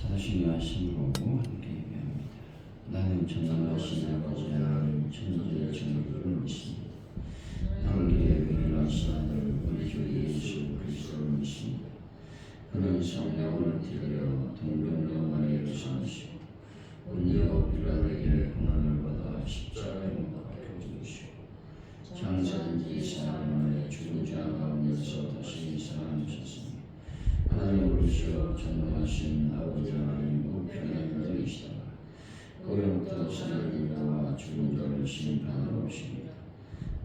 자신의 하심으로 함께 예배합니다. 나는 전능하신 아버지 하나님 천지의 정의를 믿습니다. 함께 위일하신 아들 우리 주 예수 그리스도를 믿습니다. 그는 성령을 들여 동정녀 마리아를 사시고 본디오 빌라도에게 고난을 받아 십자가에 못 박혀 죽으시고 장사된 지 4일 만에 죽은 자 가운데서 다시 살아나셨습니다. 하나님 오시어 전능하신 아버지 하나님 우편에 앉으시다가 고령부터 사람을 도와 죽은 자를 심판하러 오십니다.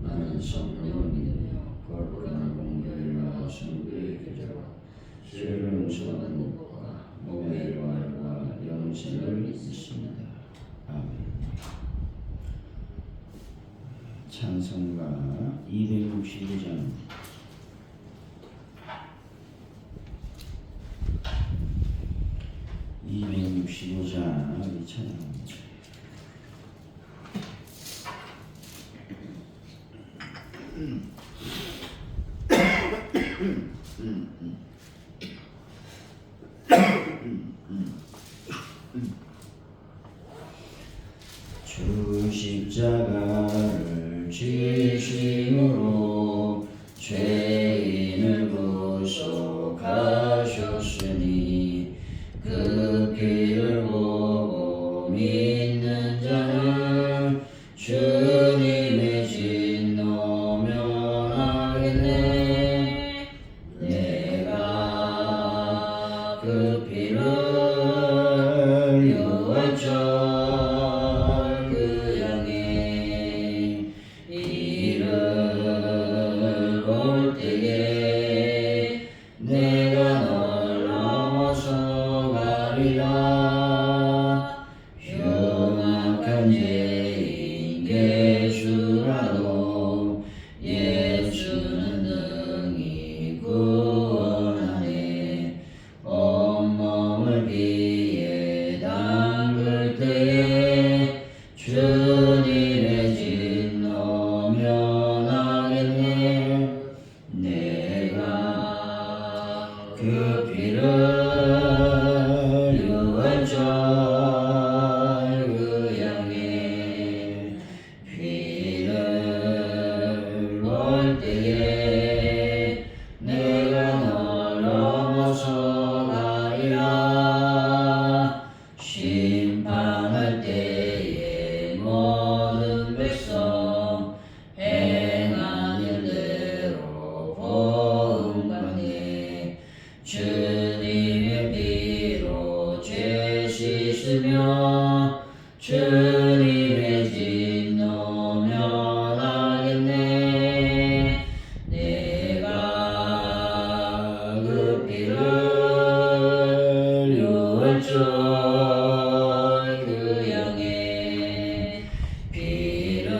나는 성령을 믿으며 거룩한 공교회와 성도의 교제와 죄를 용서하는 것과 몸의 부활과 영생을 믿습니다. 아멘. 찬송가 262장 우리 찬양합니다. 주 십자가를 지심으로 죄인을 구속하셨으니 그 피를 보고 믿는 자는 주님의 진노 면하겠네. 내가 그 피를 유월절 그 양에 이르러 때에 내가 널 넘어서 가리라. 흉악한 죄인 개수라도 예수는 능히 구원하네. 온몸을 피에 담글 때에 주님의 진노 면하겠네. 내가 그 피를 유월절 그 양에 피를 올 때에 내가 널 넘어서 가리라. 심판할 때에 모든 백성 행한 일대로 보응받네. 주님의 피로 죄 씻으며 주님의 진노 면하겠네. 내가 그 피를 유월절 그 양에 피를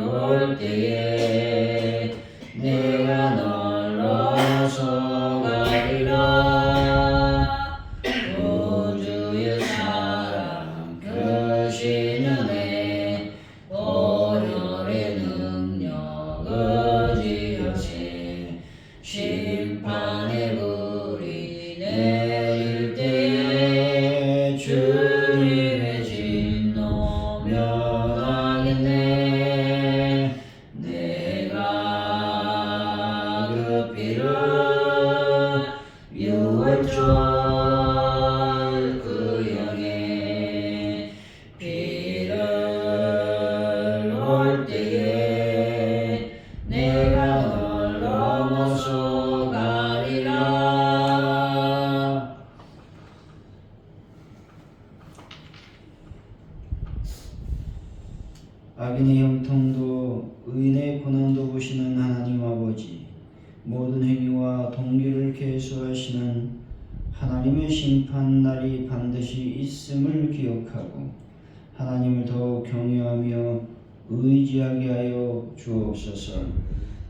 올 때에 내가 널 넘어서 가리라. 우주의 사랑 크신 은혜 보혈의 능력 의지하세. 심판의 불이 내릴 때에 주님의 진노 면하겠네. 내가 그 피를 유월절 그 양에 피를 올 때에 내가 널 넘어서 가리라. 악인의 형통도 의인의 고난도 보시는 하나님 아버지, 모든 행위와 동기를 계수하시는 하나님의 심판날이 반드시 있음을 기억하고 하나님을 더욱 경외하며 의지하게 하여 주옵소서.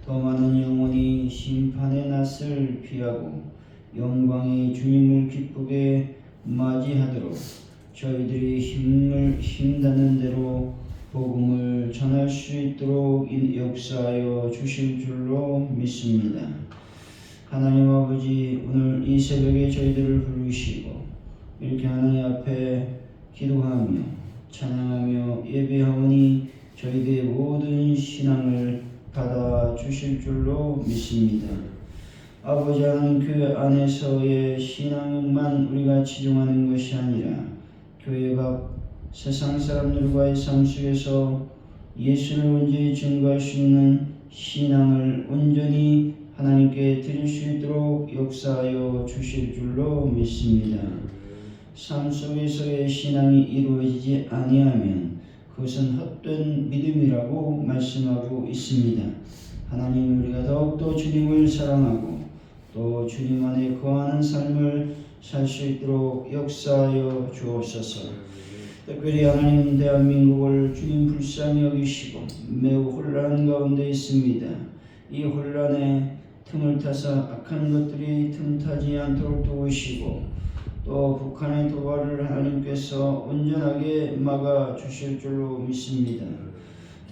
더 많은 영혼이 심판의 낯을 피하고 영광의 주님을 기쁘게 맞이하도록 저희들이 힘닿는 대로 복음을 전할 수 있도록 역사하여 주실 줄로 믿습니다. 하나님 아버지, 오늘 이 새벽에 저희들을 부르시고 이렇게 하나님 앞에 기도하며 찬양하며 예배하오니 저희들의 모든 신앙을 받아 주실 줄로 믿습니다. 아버지 하나님, 교회 안에서의 신앙만 우리가 치중하는 것이 아니라 교회 밖 세상 사람들과의 삶 속에서 예수를 온전히 증거할 수 있는 신앙을 온전히 하나님께 드릴 수 있도록 역사하여 주실 줄로 믿습니다. 삶 속에서의 신앙이 이루어지지 아니하면 그것은 헛된 믿음이라고 말씀하고 있습니다. 하나님, 우리가 더욱더 주님을 사랑하고 또 주님 안에 거하는 삶을 살 수 있도록 역사하여 주옵소서. 특별히 하나님, 대한민국을 주님 불쌍히 여기시고 매우 혼란 가운데 있습니다. 이 혼란에 틈을 타서 악한 것들이 틈타지 않도록 도우시고 또 북한의 도발을 하나님께서 온전하게 막아 주실 줄로 믿습니다.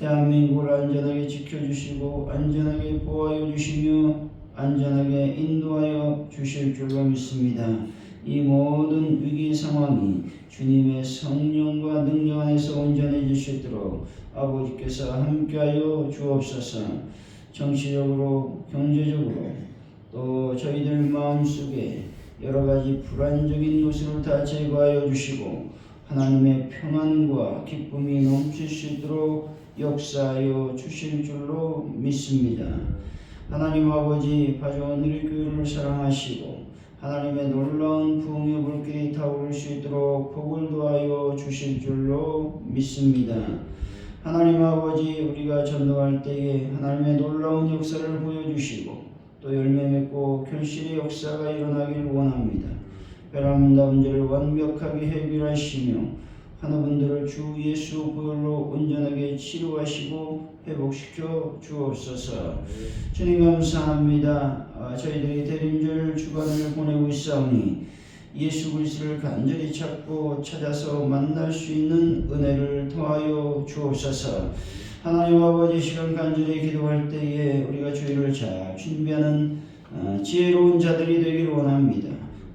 대한민국을 안전하게 지켜주시고 안전하게 보호하여 주시며 안전하게 인도하여 주실 줄로 믿습니다. 이 모든 위기 상황이 주님의 성령과 능력 안에서 온전해질 수 있도록 아버지께서 함께하여 주옵소서. 정치적으로, 경제적으로 또 저희들 마음속에 여러가지 불안적인 요소를 다 제거하여 주시고 하나님의 평안과 기쁨이 넘칠 수 있도록 역사하여 주실 줄로 믿습니다. 하나님 아버지, 파주원 일교회를 사랑하시고 하나님의 놀라운 부흥의 불길이 타오를 수 있도록 복을 도하여 주실 줄로 믿습니다. 하나님 아버지, 우리가 전도할 때에 하나님의 놀라운 역사를 보여주시고 또 열매 맺고 결실의 역사가 일어나길 원합니다. 베란다 문제를 완벽하게 해결하시며 하나분들을 주 예수 보혈로 온전하게 치료하시고 회복시켜 주옵소서. 주님 감사합니다. 저희들이 대림절 주간을 보내고 있사오니 예수 그리스도를 간절히 찾고 찾아서 만날 수 있는 은혜를 더하여 주옵소서. 하나님 아버지, 시간 간절히 기도할 때에 우리가 주의를 잘 준비하는 지혜로운 자들이 되길 원합니다.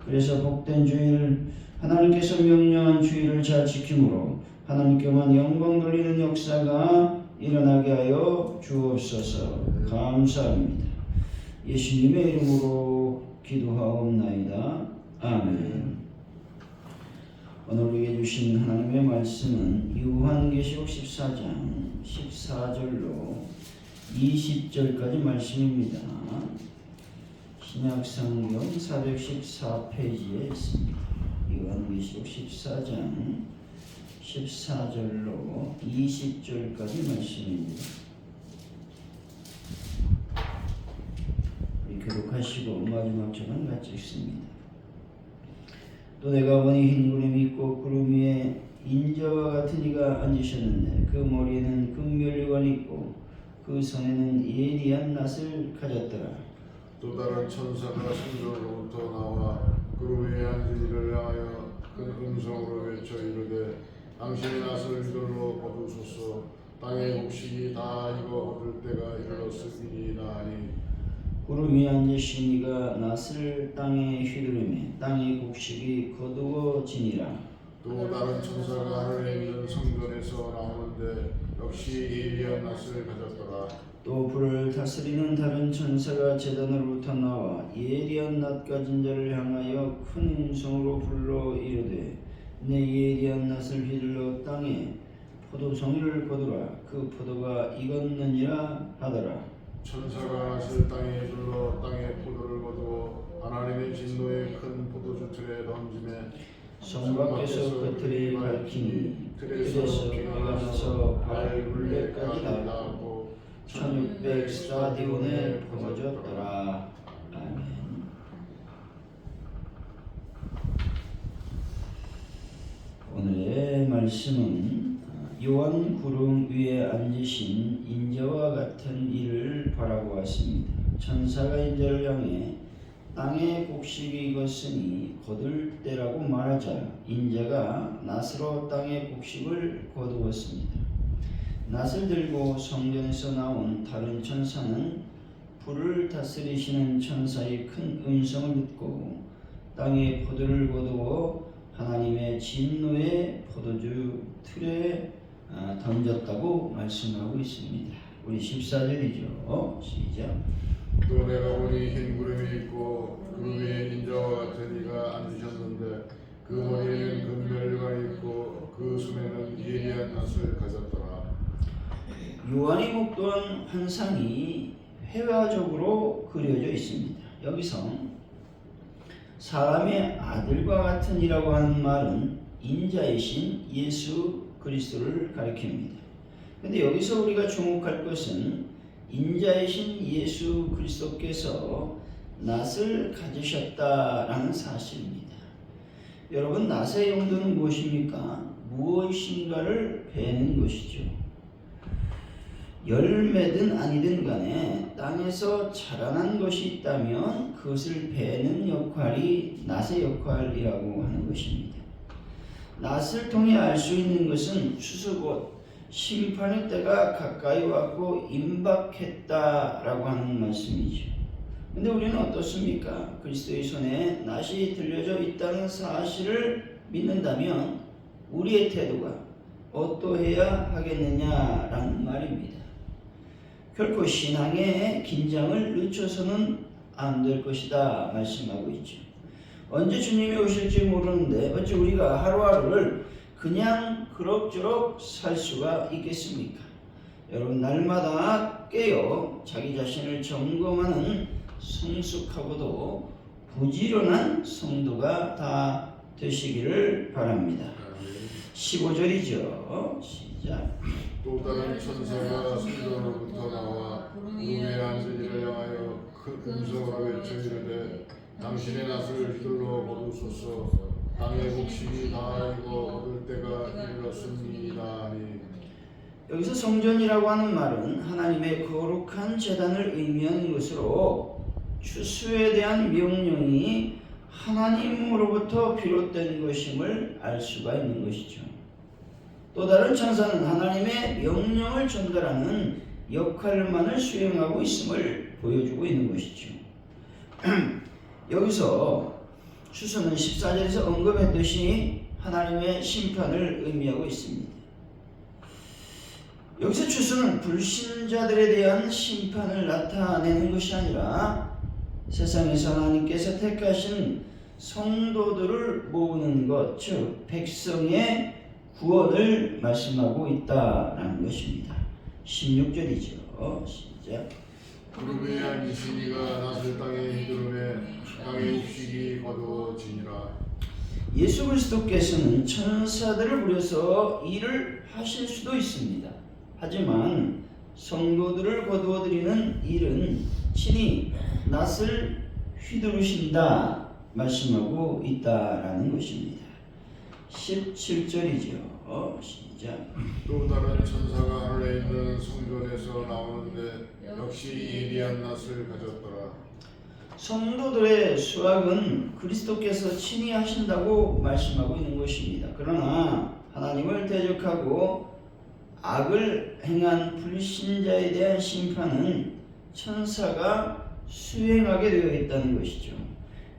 그래서 복된 주일, 하나님께서 명령한 주의를 잘 지킴으로 하나님께만 영광 돌리는 역사가 일어나게 하여 주옵소서. 감사합니다. 예수님의 이름으로 기도하옵나이다. 아멘. 오늘 우리에게 주신 하나님의 말씀은 요한계시록 14장 14절로 20절까지 말씀입니다. 신약성경 414페이지에 있습니다. 요한계시록 14장 14절로 20절까지 말씀입니다. 우리 교독하시고 마지막 절은 같이 읽습니다. 또 내가 보니 흰 구름이 있고 구름 위에 인자와 같은 이가 앉으셨는데 그 머리에는 금면류관이 있고 그 손에는 예리한 낫을 가졌더라. 또 다른 천사가 성전으로부터 나와 구름 위에 앉은 이를 향하여 큰 음성으로 외쳐 이르되 당신의 낫을 이들로 거두소서. 땅의 곡식이 다 익어 얻을 때가 이르렀으니이다 하니 구름 위에 앉으신 이가 낫을 땅에 휘두르매 땅의 곡식이 거두어지니라. 또 다른 천사가 하늘에 있는 성전에서 나오는데 역시 예리한 낫을 가졌더라. 또 불을 다스리는 다른 천사가 제단으로부터 나와 예리한 낫 가진 자를 향하여 큰 음성으로 불러 이르되 내 예리한 낫을 휘둘러 땅에 포도송이를 거두라. 그 포도가 익었느니라 하더라. 천사가 낫을 땅에 둘러 땅에 포도를 거두어 하나님의 진노의 큰 포도주 틀에 던지매 성 밖에서 그 틀이 밝히니 그래서 비가 나서 발 굴레까지 닿고 1600 스타디온에 퍼져졌더라. 아멘. 오늘의 말씀은 요한 구름 위에 앉으신 인자와 같은 이를 바라보았습니다. 천사가 인자를 향해 땅의 곡식이 익었으니 거둘 때라고 말하자 인자가 낫으로 땅의 곡식을 거두었습니다. 낫을 들고 성전에서 나온 다른 천사는 불을 다스리시는 천사의 큰 음성을 듣고 땅에 포도를 거두어 하나님의 진노의 포도주 틀에 던졌다고 말씀하고 있습니다. 우리 14절이죠. 시작. 또 내가 보니 흰 구름이 있고 그 위에 인자와 같은 이가 앉으셨는데 그 머리에는 금멸류가 있고 그 손에는 예리한 낫을 가졌더라. 요한이 목도한 환상이 회화적으로 그려져 있습니다. 여기서 사람의 아들과 같은 이라고 하는 말은 인자이신 예수 그리스도를 가리킵니다. 근데 여기서 우리가 주목할 것은 인자이신 예수 그리스도께서 낫을 가지셨다라는 사실입니다. 여러분, 낫의 용도는 무엇입니까? 무엇인가를 베는 것이죠. 열매든 아니든 간에 땅에서 자라난 것이 있다면 그것을 베는 역할이 낫의 역할이라고 하는 것입니다. 낫을 통해 알 수 있는 것은 추수 곧 심판의 때가 가까이 왔고 임박했다라고 하는 말씀이죠. 근데 우리는 어떻습니까? 그리스도의 손에 낫이 들려져 있다는 사실을 믿는다면 우리의 태도가 어떠해야 하겠느냐라는 말입니다. 결코 신앙의 긴장을 늦춰서는 안 될 것이다 말씀하고 있죠. 언제 주님이 오실지 모르는데 어찌 우리가 하루하루를 그냥 그럭저럭 살 수가 있겠습니까? 여러분, 날마다 깨어 자기 자신을 점검하는 성숙하고도 부지런한 성도가 다 되시기를 바랍니다. 15절이죠. 시작. 또 다른 천사가 성전으로부터 나와 구름 위에 앉은 이를 향하여 큰 음성으로 외쳐 이르되 당신의 낫을 휘둘러 거두소서. 땅의 곡식이 다 익어 얻을 때가 이르렀습니다 하니. 여기서 성전이라고 하는 말은 하나님의 거룩한 제단을 의미하는 것으로 추수에 대한 명령이 하나님으로부터 비롯된 것임을 알 수가 있는 것이죠. 또 다른 천사는 하나님의 명령을 전달하는 역할만을 수행하고 있음을 보여주고 있는 것이죠. 여기서 추수는 14절에서 언급했듯이 하나님의 심판을 의미하고 있습니다. 여기서 추수는 불신자들에 대한 심판을 나타내는 것이 아니라 세상에서 하나님께서 택하신 성도들을 모으는 것, 즉 백성의 구원을 말씀하고 있다라는 것입니다. 16절이죠. 시작. 구름 위에 앉으신 이가 낫을 땅에 휘두르매 땅의 곡식이 거두어지니라. 예수 그리스도께서는 천사들을 부려서 일을 하실 수도 있습니다. 하지만 성도들을 거두어들이는 일은 친히 낫을 휘두르신다 말씀하고 있다라는 것입니다. 17절이죠. 시작. 또 다른 천사가 하늘에 있는 성전에서 나오는데 역시 예리한 낫을 가졌더라. 성도들의 수확은 그리스도께서 친히 하신다고 말씀하고 있는 것입니다. 그러나 하나님을 대적하고 악을 행한 불신자에 대한 심판은 천사가 수행하게 되어 있다는 것이죠.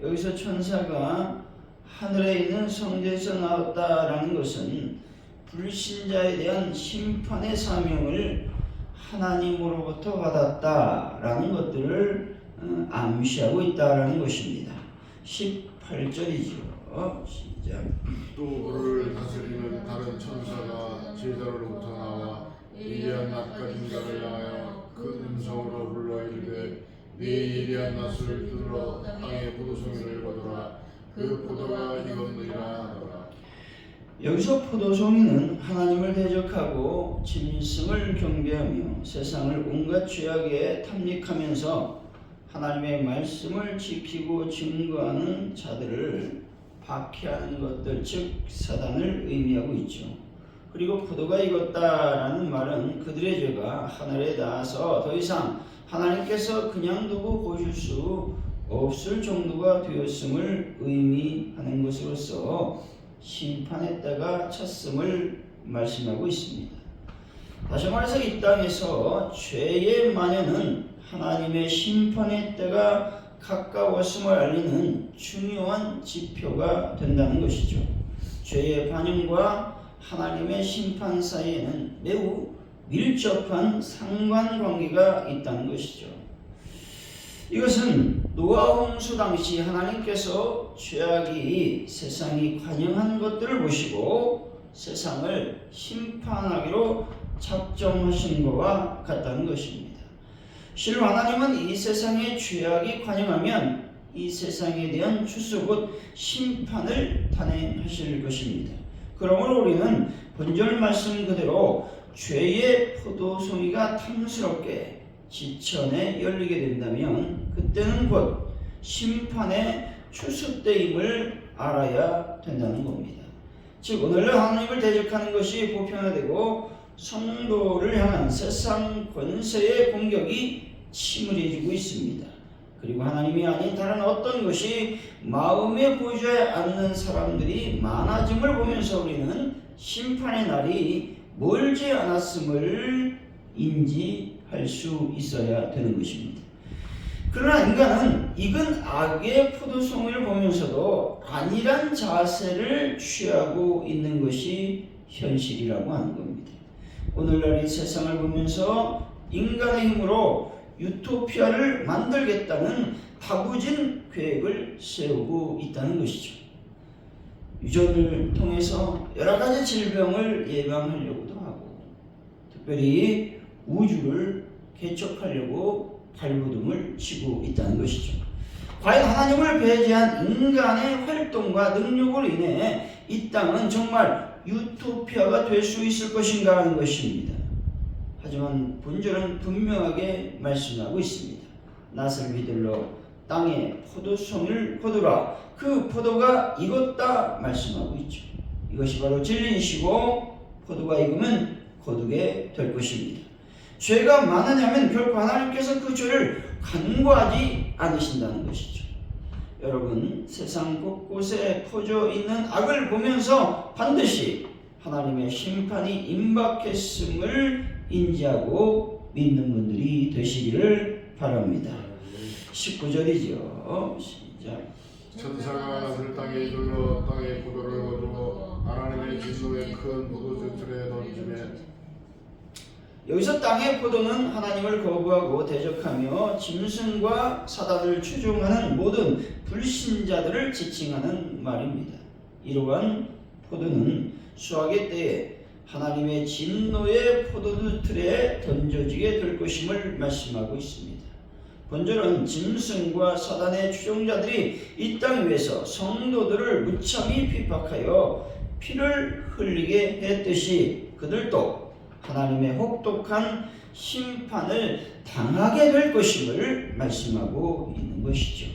여기서 천사가 하늘에 있는 성전에서 나왔다라는 것은 불신자에 대한 심판의 사명을 하나님으로부터 받았다라는 것들을 암시하고 있다라는 것입니다. 18절이죠. 시작. 또 그를 다스리는 다른 천사가 제자로부터 나와 예리한 낫 가진 자를 향하여 큰 음성으로 불러 이르되 네 예리한 낫을 휘둘러 땅의 포도송이를 거두라. 그 포도가 익었느니라 하더라. 여기서 포도송이는 하나님을 대적하고 짐승을 경배하며 세상을 온갖 죄악에 탐닉하면서 하나님의 말씀을 지키고 증거하는 자들을 박해하는 것들, 즉 사단을 의미하고 있죠. 그리고 포도가 익었다라는 말은 그들의 죄가 하늘에 닿아서 더 이상 하나님께서 그냥 두고 보실 수 없을 정도가 되었음을 의미하는 것으로서 심판의 때가 찼음을 말씀하고 있습니다. 다시 말해서 이 땅에서 죄의 만연은 하나님의 심판의 때가 가까웠음을 알리는 중요한 지표가 된다는 것이죠. 죄의 반영과 하나님의 심판 사이에는 매우 밀접한 상관관계가 있다는 것이죠. 이것은 노아 홍수 당시 하나님께서 죄악이 세상이 관영한 것들을 보시고 세상을 심판하기로 작정하신 것과 같다는 것입니다. 실로 하나님은 이 세상에 죄악이 관영하면 이 세상에 대한 추수 곧 심판을 단행하실 것입니다. 그러므로 우리는 본절 말씀 그대로 죄의 포도송이가 탐스럽게 지천에 열리게 된다면 그때는 곧 심판의 추수 때임을 알아야 된다는 겁니다. 즉 오늘날 하나님을 대적하는 것이 보편화되고 성도를 향한 세상 권세의 공격이 침울해지고 있습니다. 그리고 하나님이 아닌 다른 어떤 것이 마음에 보이지 않는 사람들이 많아짐을 보면서 우리는 심판의 날이 멀지 않았음을 인지할 수 있어야 되는 것입니다. 그러나 인간은 익은 악의 포도송이를 보면서도 안일한 자세를 취하고 있는 것이 현실이라고 하는 겁니다. 오늘날 이 세상을 보면서 인간의 힘으로 유토피아를 만들겠다는 다부진 계획을 세우고 있다는 것이죠. 유전을 통해서 여러 가지 질병을 예방하려고도 하고 특별히 우주를 개척하려고 발버둥을 치고 있다는 것이죠. 과연 하나님을 배제한 인간의 활동과 능력으로 인해 이 땅은 정말 유토피아가 될 수 있을 것인가 하는 것입니다. 하지만 본절은 분명하게 말씀하고 있습니다. 낫을 휘둘러 땅에 포도송이를 거두라. 그 포도가 익었다 말씀하고 있죠. 이것이 바로 진리이시고 포도가 익으면 거두게 될 것입니다. 죄가 많으냐면 결코 하나님께서 그 죄를 간과하지 않으신다는 것이죠. 여러분, 세상 곳곳에 퍼져 있는 악을 보면서 반드시 하나님의 심판이 임박했음을 인지하고 믿는 분들이 되시기를 바랍니다. 19절이죠. 시작. 천사가 낫을 땅에 이르러 땅에 포도를 거두어 하나님의 진노의 큰 포도주틀에 던지매. 여기서 땅의 포도는 하나님을 거부하고 대적하며 짐승과 사단을 추종하는 모든 불신자들을 지칭하는 말입니다. 이러한 포도는 수확의 때에 하나님의 진노의 포도주 틀에 던져지게 될 것임을 말씀하고 있습니다. 본절은 짐승과 사단의 추종자들이 이 땅 위에서 성도들을 무참히 핍박하여 피를 흘리게 했듯이 그들도 하나님의 혹독한 심판을 당하게 될 것임을 말씀하고 있는 것이죠.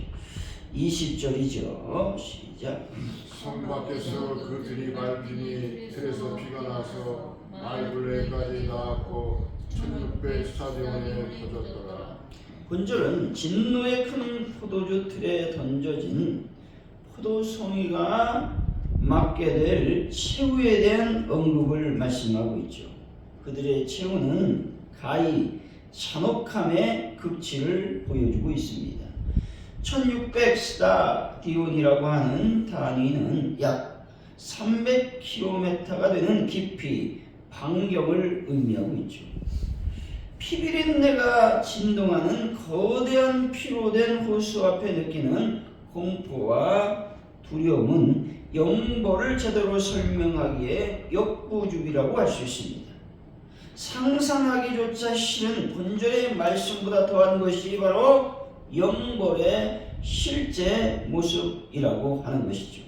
20절이죠. 시작. 성 밖에서 그 들이 밟히니 틀에서 피가 나서 말굴레까지 닿았고 1600스타디온에 터졌더라. 본절은 진노의 큰 포도주 틀에 던져진 포도송이가 맞게 될 최후에 대한 언급을 말씀하고 있죠. 그들의 최후는 가히 잔혹함의 극치를 보여주고 있습니다. 1600스타디온이라고 하는 단위는 약 300km가 되는 깊이 반경을 의미하고 있죠. 피비린내가 진동하는 거대한 피로 된 호수 앞에 느끼는 공포와 두려움은 영벌을 제대로 설명하기에 역부족이라고 할 수 있습니다. 상상하기조차 싫은 본절의 말씀보다 더한 것이 바로 영벌의 실제 모습이라고 하는 것이죠.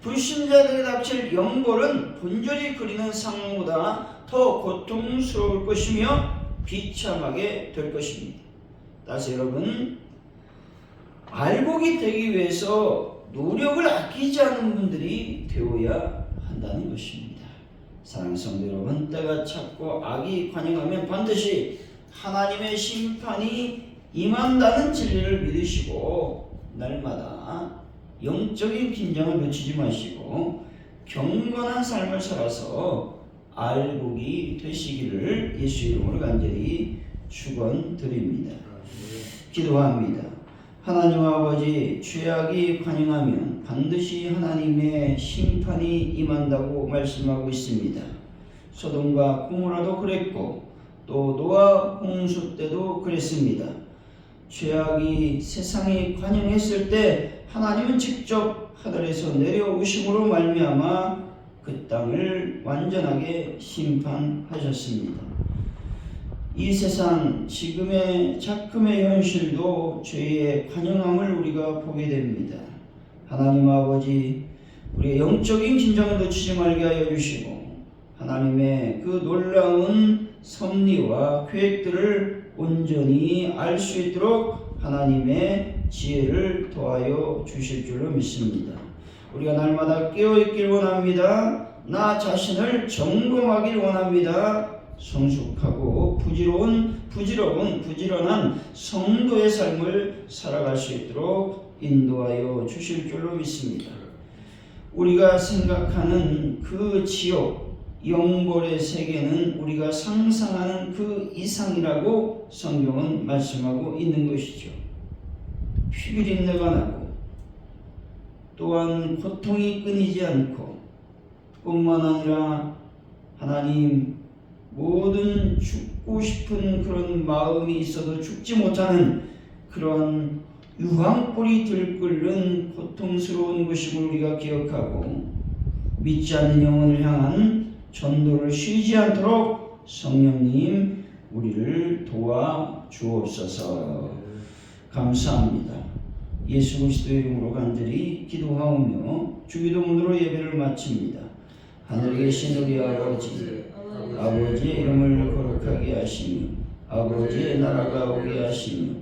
불신자들에 닥칠 영벌은 본절이 그리는 상황보다 더 고통스러울 것이며 비참하게 될 것입니다. 따라서 여러분, 알곡이 되기 위해서 노력을 아끼지 않은 분들이 되어야 한다는 것입니다. 사랑하는 성도 여러분, 때가 찼고 악이 관영하면 반드시 하나님의 심판이 임한다는 진리를 믿으시고 날마다 영적인 긴장을 놓치지 마시고 경건한 삶을 살아서 알곡이 되시기를 예수 이름으로 간절히 축원드립니다. 기도합니다. 하나님 아버지, 죄악이 관영하면 반드시 하나님의 심판이 임한다고 말씀하고 있습니다. 소돔과 고모라도 그랬고 또 노아 홍수 때도 그랬습니다. 죄악이 세상에 관영했을 때 하나님은 직접 하늘에서 내려오심으로 말미암아 그 땅을 완전하게 심판하셨습니다. 이 세상 지금의 작금의 현실도 죄의 관영함을 우리가 보게 됩니다. 하나님 아버지, 우리의 영적인 긴장을 놓치지 말게 하여 주시고 하나님의 그 놀라운 섭리와 계획들을 온전히 알 수 있도록 하나님의 지혜를 더하여 주실 줄로 믿습니다. 우리가 날마다 깨어있길 원합니다. 나 자신을 점검하길 원합니다. 성숙하고 부지런한 성도의 삶을 살아갈 수 있도록 인도하여 주실 줄로 믿습니다. 우리가 생각하는 그 지옥, 영벌의 세계는 우리가 상상하는 그 이상이라고 성경은 말씀하고 있는 것이죠. 피비린내가 나고 또한 고통이 끊이지 않고 뿐만 아니라 하나님 모든 죽고 싶은 그런 마음이 있어도 죽지 못하는 그런 유황불이 들끓는 고통스러운 것임을 우리가 기억하고 믿지 않는 영혼을 향한 전도를 쉬지 않도록 성령님 우리를 도와 주옵소서. 감사합니다. 예수 그리스도의 이름으로 간절히 기도하오며 주기도문으로 예배를 마칩니다. 하늘에 계신 우리 아버지, 아버지의 이름을 거룩하게 하시며 아버지의 나라가 오게 하시며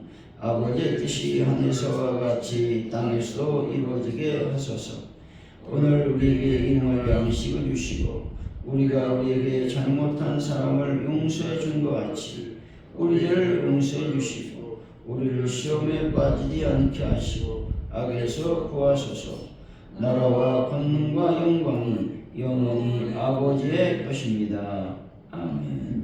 아버지의 뜻이 하늘에서와 같이 땅에서도 이루어지게 하소서. 오늘 우리에게 일용할 양식을 주시고 우리가 우리에게 잘못한 사람을 용서해 준 것 같이 우리를 용서해 주시고 우리를 시험에 빠지지 않게 하시고 악에서 구하소서. 나라와 권능과 영광이 영원히 아버지의 것입니다. 아멘.